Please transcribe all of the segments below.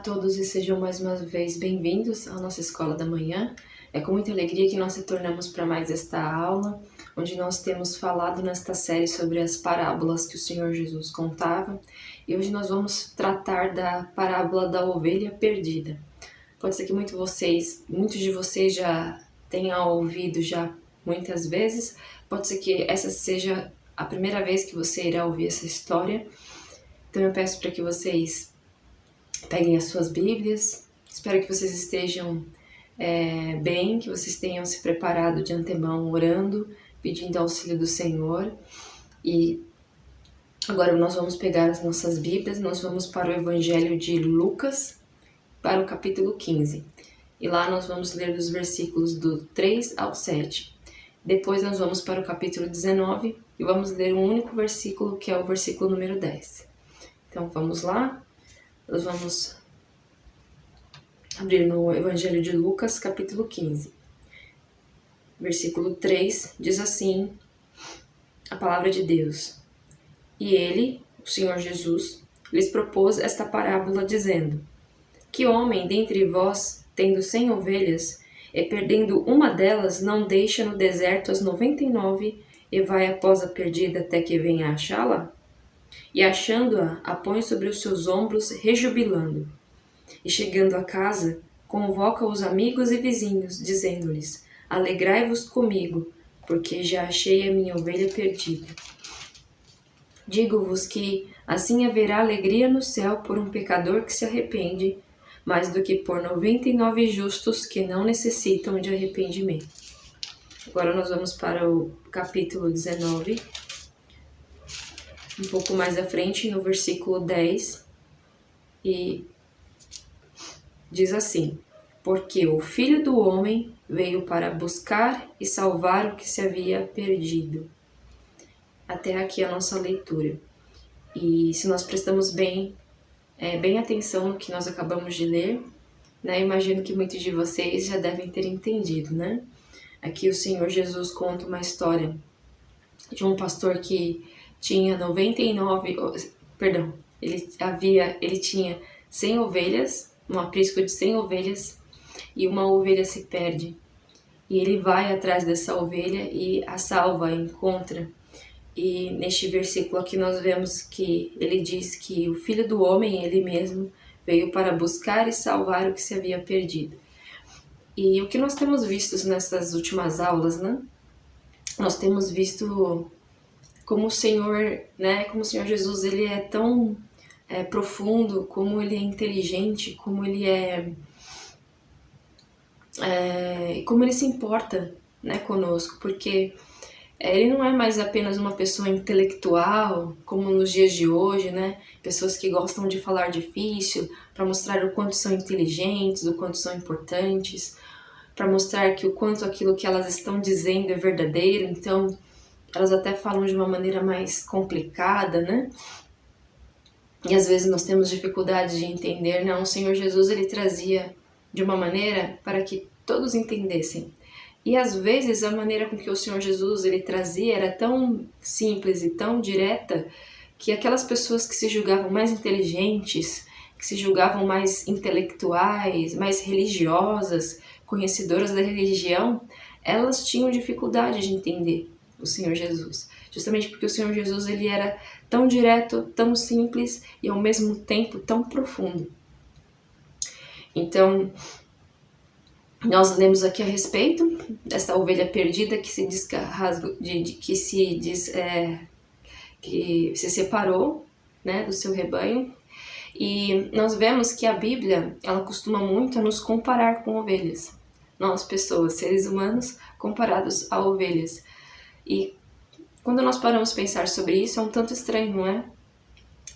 todos e sejam mais uma vez bem-vindos à nossa Escola da Manhã. É com muita alegria que nós retornamos para mais esta aula, onde nós temos falado nesta série sobre as parábolas que o Senhor Jesus contava. E hoje nós vamos tratar da parábola da ovelha perdida. Pode ser que muitos de vocês já tenham ouvido já muitas vezes, pode ser que essa seja a primeira vez que você irá ouvir essa história. Então eu peço para que vocês peguem as suas Bíblias. Espero que vocês estejam bem, que vocês tenham se preparado de antemão, orando, pedindo auxílio do Senhor. E agora nós vamos pegar as nossas Bíblias, nós vamos para o Evangelho de Lucas, para o capítulo 15. E lá nós vamos ler dos versículos do 3 ao 7. Depois nós vamos para o capítulo 19 e vamos ler um único versículo, que é o versículo número 10. Então vamos lá. Nós vamos abrir no Evangelho de Lucas, capítulo 15. Versículo 3 diz assim a palavra de Deus. E ele, o Senhor Jesus, lhes propôs esta parábola, dizendo: Que homem dentre vós, tendo 100 ovelhas, e perdendo uma delas, não deixa no deserto as 99 e vai após a perdida até que venha achá-la? E achando-a, a põe sobre os seus ombros, rejubilando. E chegando a casa, convoca os amigos e vizinhos, dizendo-lhes: Alegrai-vos comigo, porque já achei a minha ovelha perdida. Digo-vos que assim haverá alegria no céu por um pecador que se arrepende, mais do que por 99 justos que não necessitam de arrependimento. Agora nós vamos para o capítulo 19. Um pouco mais à frente, no versículo 10, e diz assim: Porque o Filho do Homem veio para buscar e salvar o que se havia perdido. Até aqui a nossa leitura. E se nós prestamos bem atenção no que nós acabamos de ler, né, imagino que muitos de vocês já devem ter entendido, né? Aqui o Senhor Jesus conta uma história de um pastor que tinha 99, perdão, ele tinha 100 ovelhas, um aprisco de 100 ovelhas, e uma ovelha se perde. E ele vai atrás dessa ovelha e a salva, a encontra. E neste versículo aqui nós vemos que ele diz que o Filho do Homem, ele mesmo, veio para buscar e salvar o que se havia perdido. E o que nós temos visto nessas últimas aulas, né? Nós temos visto como o Senhor, né, como o Senhor Jesus, ele é tão profundo, como ele é inteligente, como ele como ele se importa, né, conosco, porque ele não é mais apenas uma pessoa intelectual, como nos dias de hoje, né, pessoas que gostam de falar difícil, para mostrar o quanto são inteligentes, o quanto são importantes, para mostrar que o quanto aquilo que elas estão dizendo é verdadeiro, então elas até falam de uma maneira mais complicada, né? E às vezes nós temos dificuldade de entender. Não, o Senhor Jesus, ele trazia de uma maneira para que todos entendessem. E às vezes a maneira com que o Senhor Jesus, ele trazia era tão simples e tão direta que aquelas pessoas que se julgavam mais inteligentes, que se julgavam mais intelectuais, mais religiosas, conhecedoras da religião, elas tinham dificuldade de entender o Senhor Jesus, justamente porque o Senhor Jesus, ele era tão direto, tão simples e ao mesmo tempo tão profundo. Então, nós lemos aqui a respeito dessa ovelha perdida que se que se separou, né, do seu rebanho. E nós vemos que a Bíblia, ela costuma muito a nos comparar com ovelhas. Nós, pessoas, seres humanos, comparados a ovelhas. E quando nós paramos pensar sobre isso, é um tanto estranho, não é?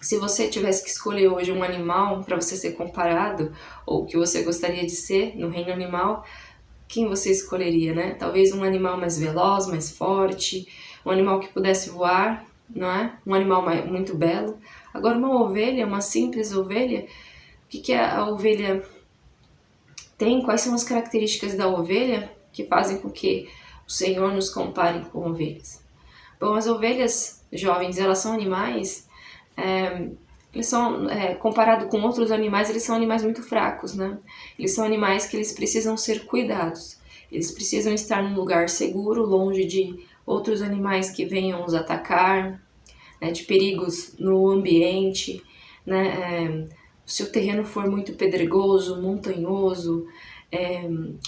Se você tivesse que escolher hoje um animal para você ser comparado, ou que você gostaria de ser no reino animal, quem você escolheria, né? Talvez um animal mais veloz, mais forte, um animal que pudesse voar, não é? Um animal muito belo. Agora uma ovelha, uma simples ovelha, o que a ovelha tem? Quais são as características da ovelha que fazem com que o Senhor nos compare com ovelhas? Bom, as ovelhas jovens, elas são animais eles são, comparado com outros animais, eles são animais muito fracos, né? Eles são animais que eles precisam ser cuidados. Eles precisam estar num lugar seguro, longe de outros animais que venham os atacar, né, de perigos no ambiente, né? Se o terreno for muito pedregoso, montanhoso,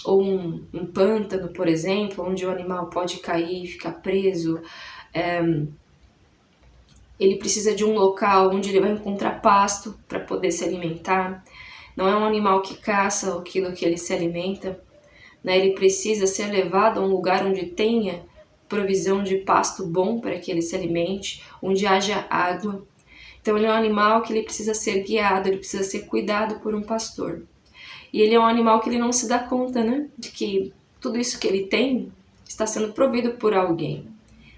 ou um pântano, por exemplo, onde o animal pode cair e ficar preso, ele precisa de um local onde ele vai encontrar pasto para poder se alimentar. Não é um animal que caça aquilo que ele se alimenta, né? Ele precisa ser levado a um lugar onde tenha provisão de pasto bom para que ele se alimente, onde haja água. Então ele é um animal que ele precisa ser guiado, ele precisa ser cuidado por um pastor. E ele é um animal que ele não se dá conta, né, de que tudo isso que ele tem está sendo provido por alguém.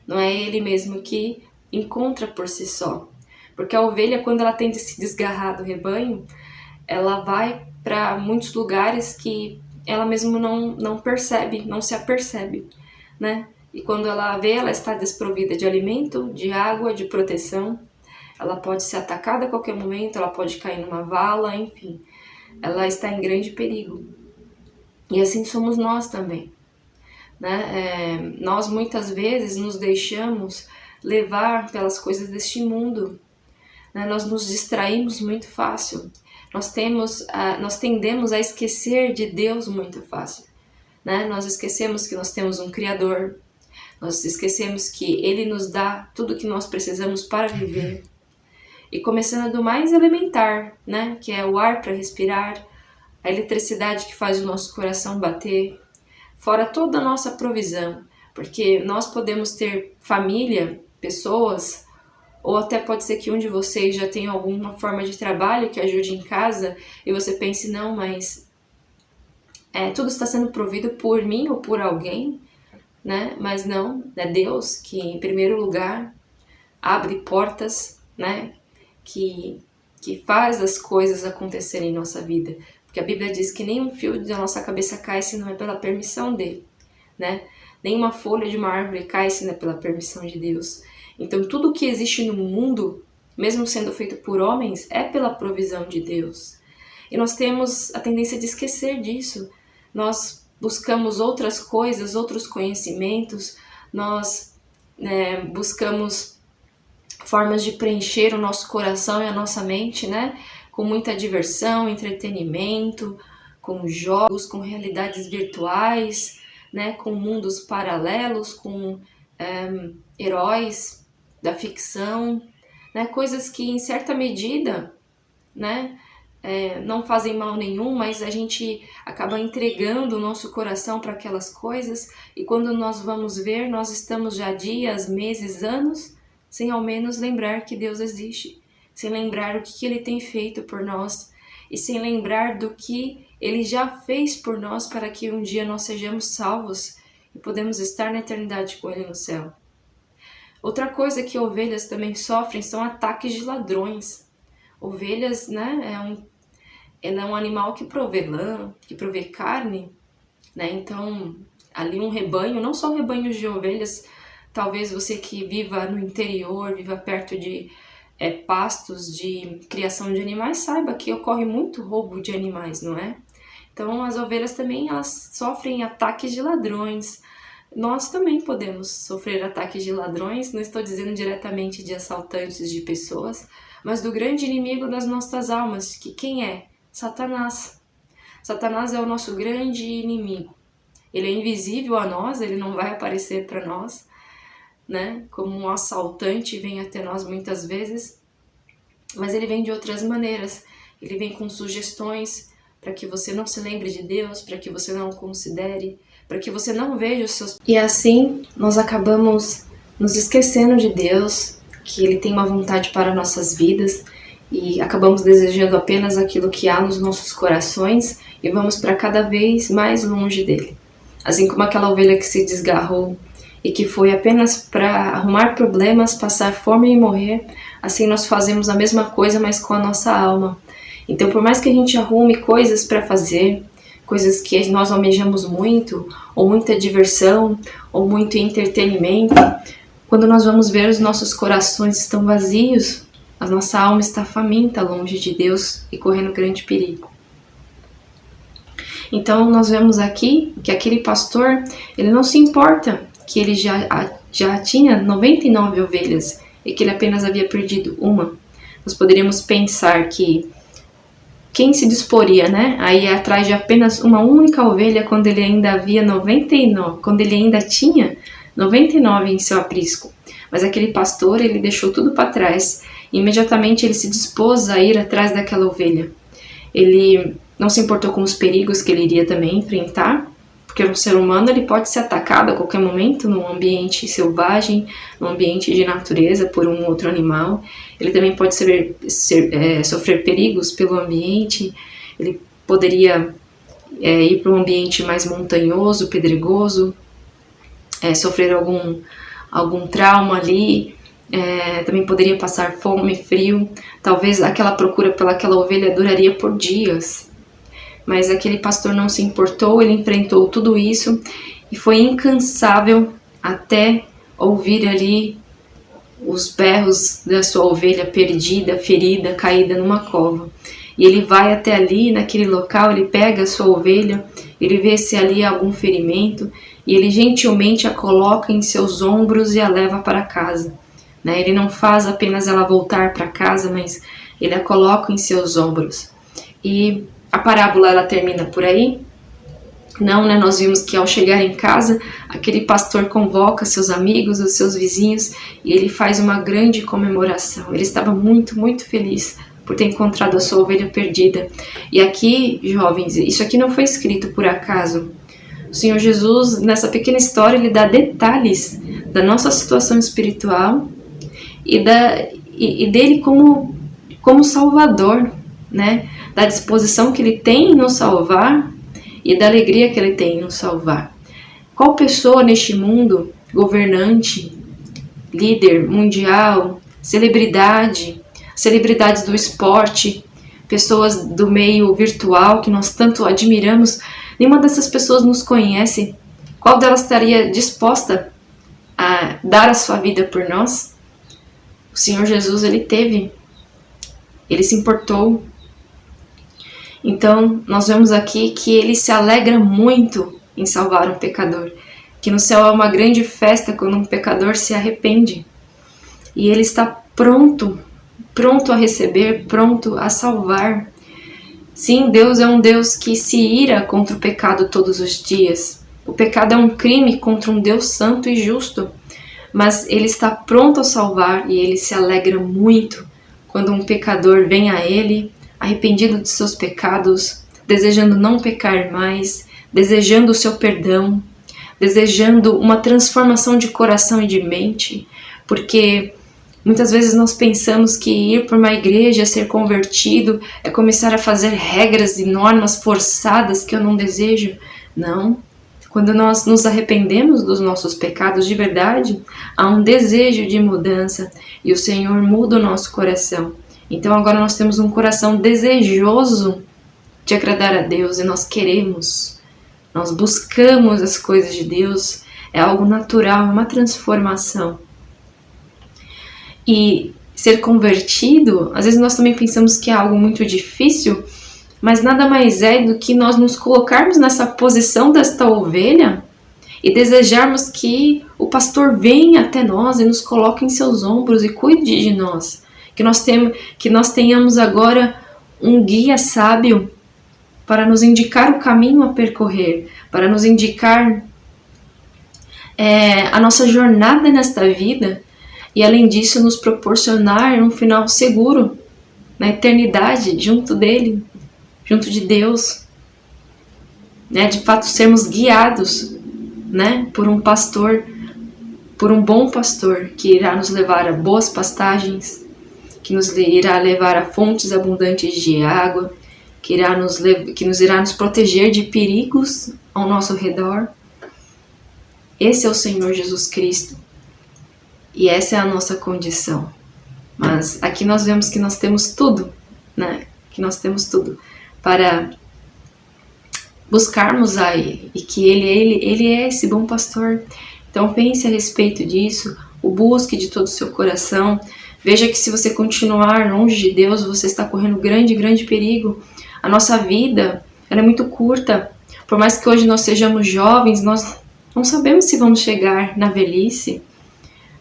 Não é ele mesmo que encontra por si só. Porque a ovelha, quando ela tenta se desgarrar do rebanho, ela vai para muitos lugares que ela mesmo não percebe, não se apercebe, né? E quando ela vê, ela está desprovida de alimento, de água, de proteção. Ela pode ser atacada a qualquer momento, ela pode cair numa vala, enfim. Ela está em grande perigo. E assim somos nós também, né? Nós muitas vezes nos deixamos levar pelas coisas deste mundo, né? Nós nos distraímos muito fácil. Nós tendemos a esquecer de Deus muito fácil, né? Nós esquecemos que nós temos um Criador. Nós esquecemos que Ele nos dá tudo o que nós precisamos para viver. E começando do mais elementar, né? Que é o ar para respirar, a eletricidade que faz o nosso coração bater, fora toda a nossa provisão. Porque nós podemos ter família, pessoas, ou até pode ser que um de vocês já tenha alguma forma de trabalho que ajude em casa e você pense, não, mas tudo está sendo provido por mim ou por alguém, né? Mas não, é Deus que, em primeiro lugar, abre portas, né? Que faz as coisas acontecerem em nossa vida. Porque a Bíblia diz que nenhum fio da nossa cabeça cai se não é pela permissão dele, né? Nenhuma folha de uma árvore cai se não é pela permissão de Deus. Então tudo que existe no mundo, mesmo sendo feito por homens, é pela provisão de Deus. E nós temos a tendência de esquecer disso. Nós buscamos outras coisas, outros conhecimentos, nós buscamos formas de preencher o nosso coração e a nossa mente, né? Com muita diversão, entretenimento, com jogos, com realidades virtuais, né? Com mundos paralelos, com heróis da ficção, né? Coisas que em certa medida, né? Não fazem mal nenhum, mas a gente acaba entregando o nosso coração para aquelas coisas e quando nós vamos ver, nós estamos já dias, meses, anos sem ao menos lembrar que Deus existe, sem lembrar o que Ele tem feito por nós e sem lembrar do que Ele já fez por nós para que um dia nós sejamos salvos e podemos estar na eternidade com Ele no céu. Outra coisa que ovelhas também sofrem são ataques de ladrões. Ovelhas, né, ela é um animal que provê lã, que provê carne, né? Então, ali um rebanho, não só rebanhos de ovelhas, talvez você que viva no interior, viva perto de pastos de criação de animais, saiba que ocorre muito roubo de animais, não é? Então, as ovelhas também elas sofrem ataques de ladrões. Nós também podemos sofrer ataques de ladrões, não estou dizendo diretamente de assaltantes de pessoas, mas do grande inimigo das nossas almas, que quem é? Satanás. Satanás é o nosso grande inimigo. Ele é invisível a nós, ele não vai aparecer para nós, né? Como um assaltante vem até nós muitas vezes, mas ele vem de outras maneiras. Ele vem com sugestões para que você não se lembre de Deus, para que você não o considere, para que você não veja os seus... E assim nós acabamos nos esquecendo de Deus, que Ele tem uma vontade para nossas vidas, e acabamos desejando apenas aquilo que há nos nossos corações e vamos para cada vez mais longe dele. Assim como aquela ovelha que se desgarrou e que foi apenas para arrumar problemas, passar fome e morrer, assim nós fazemos a mesma coisa, mas com a nossa alma. Então, por mais que a gente arrume coisas para fazer, coisas que nós almejamos muito, ou muita diversão, ou muito entretenimento, quando nós vamos ver os nossos corações estão vazios, A nossa alma está faminta longe de Deus e correndo grande perigo. Então nós vemos aqui que aquele pastor, ele não se importa que ele já tinha 99 ovelhas e que ele apenas havia perdido uma. Nós poderíamos pensar que quem se disporia, né, a ir atrás de apenas uma única ovelha quando ele ainda havia 99, quando ele ainda tinha 99 em seu aprisco. Mas aquele pastor, ele deixou tudo para trás. E imediatamente ele se dispôs a ir atrás daquela ovelha. Ele não se importou com os perigos que ele iria também enfrentar, porque um ser humano ele pode ser atacado a qualquer momento num ambiente selvagem, num ambiente de natureza por um outro animal. Ele também pode sofrer perigos pelo ambiente. Ele poderia ir para um ambiente mais montanhoso, pedregoso, sofrer algum trauma ali. Também poderia passar fome, frio. Talvez aquela procura pelaquela ovelha duraria por dias. Mas aquele pastor não se importou, ele enfrentou tudo isso e foi incansável até ouvir ali os berros da sua ovelha perdida, ferida, caída numa cova. E ele vai até ali, naquele local, ele pega a sua ovelha, ele vê se ali há algum ferimento e ele gentilmente a coloca em seus ombros e a leva para casa. Ele não faz apenas ela voltar para casa, mas ele a coloca em seus ombros. E a parábola ela termina por aí? Não, nós vimos que ao chegar em casa, aquele pastor convoca seus amigos, os seus vizinhos, e ele faz uma grande comemoração. Ele estava muito, muito feliz por ter encontrado a sua ovelha perdida. E aqui, jovens, isso aqui não foi escrito por acaso. O Senhor Jesus, nessa pequena história, ele dá detalhes da nossa situação espiritual e dele como Salvador, né? Da disposição que ele tem em nos salvar e da alegria que ele tem em nos salvar. Qual pessoa neste mundo, governante, líder mundial, celebridades do esporte, pessoas do meio virtual que nós tanto admiramos, nenhuma dessas pessoas nos conhece? Qual delas estaria disposta a dar a sua vida por nós? O Senhor Jesus, ele se importou. Então, nós vemos aqui que ele se alegra muito em salvar um pecador, que no céu é uma grande festa quando um pecador se arrepende. E ele está pronto a receber, pronto a salvar. Sim, Deus é um Deus que se ira contra o pecado todos os dias. O pecado é um crime contra um Deus santo e justo, mas ele está pronto a salvar e ele se alegra muito quando um pecador vem a ele, arrependido de seus pecados, desejando não pecar mais, desejando o seu perdão, desejando uma transformação de coração e de mente, porque muitas vezes nós pensamos que ir para uma igreja, ser convertido, é começar a fazer regras e normas forçadas que eu não desejo. Não. Quando nós nos arrependemos dos nossos pecados de verdade, há um desejo de mudança e o Senhor muda o nosso coração. Então agora nós temos um coração desejoso de agradar a Deus e nós queremos, nós buscamos as coisas de Deus, é algo natural, é uma transformação. E ser convertido, às vezes nós também pensamos que é algo muito difícil, mas nada mais é do que nós nos colocarmos nessa posição desta ovelha e desejarmos que o pastor venha até nós e nos coloque em seus ombros e cuide de nós. Que nós tenhamos agora um guia sábio para nos indicar o caminho a percorrer, para nos indicar a nossa jornada nesta vida e, além disso, nos proporcionar um final seguro na eternidade, junto dele, junto de Deus. De fato, sermos guiados por um pastor, por um bom pastor que irá nos levar a boas pastagens, que nos irá levar a fontes abundantes de água, que nos irá nos proteger de perigos ao nosso redor. Esse é o Senhor Jesus Cristo. E essa é a nossa condição. Mas aqui nós vemos que nós temos tudo, que nós temos tudo para buscarmos a Ele. E que Ele é esse bom pastor. Então pense a respeito disso, o busque de todo o seu coração. Veja que se você continuar longe de Deus, você está correndo grande, grande perigo. A nossa vida, ela é muito curta. Por mais que hoje nós sejamos jovens, nós não sabemos se vamos chegar na velhice,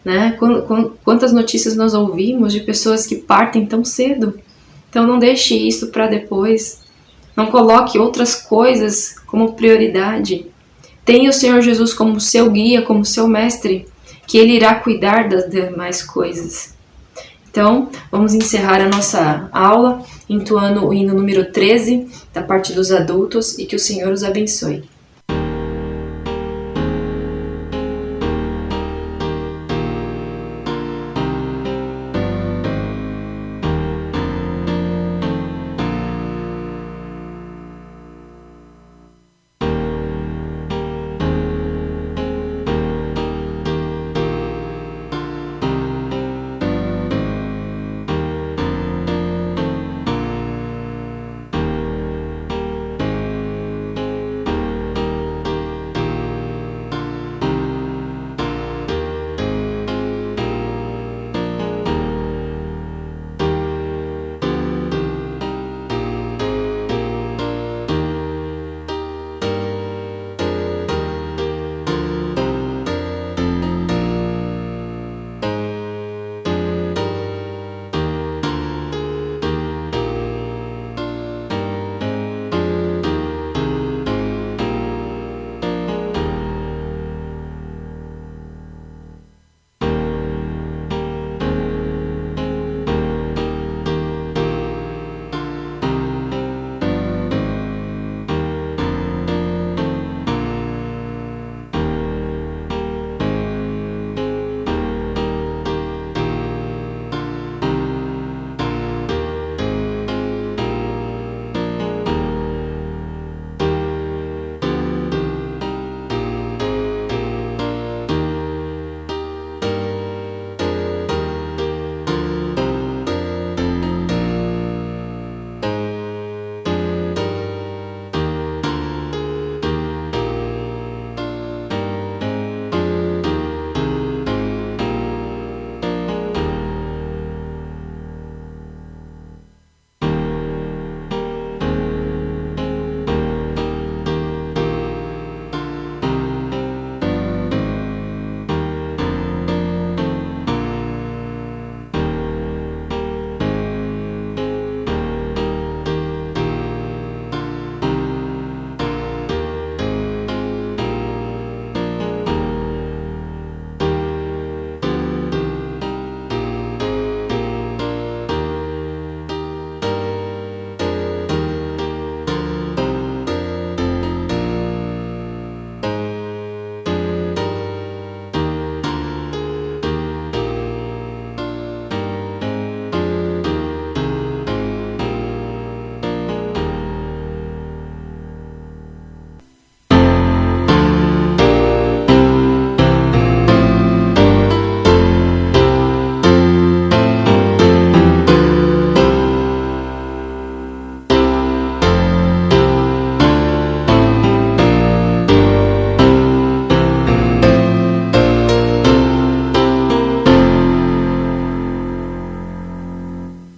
né? Quantas notícias nós ouvimos de pessoas que partem tão cedo. Então não deixe isso para depois. Não coloque outras coisas como prioridade. Tenha o Senhor Jesus como seu guia, como seu mestre, que Ele irá cuidar das demais coisas. Então, vamos encerrar a nossa aula entoando o hino número 13, da parte dos adultos, e que o Senhor os abençoe.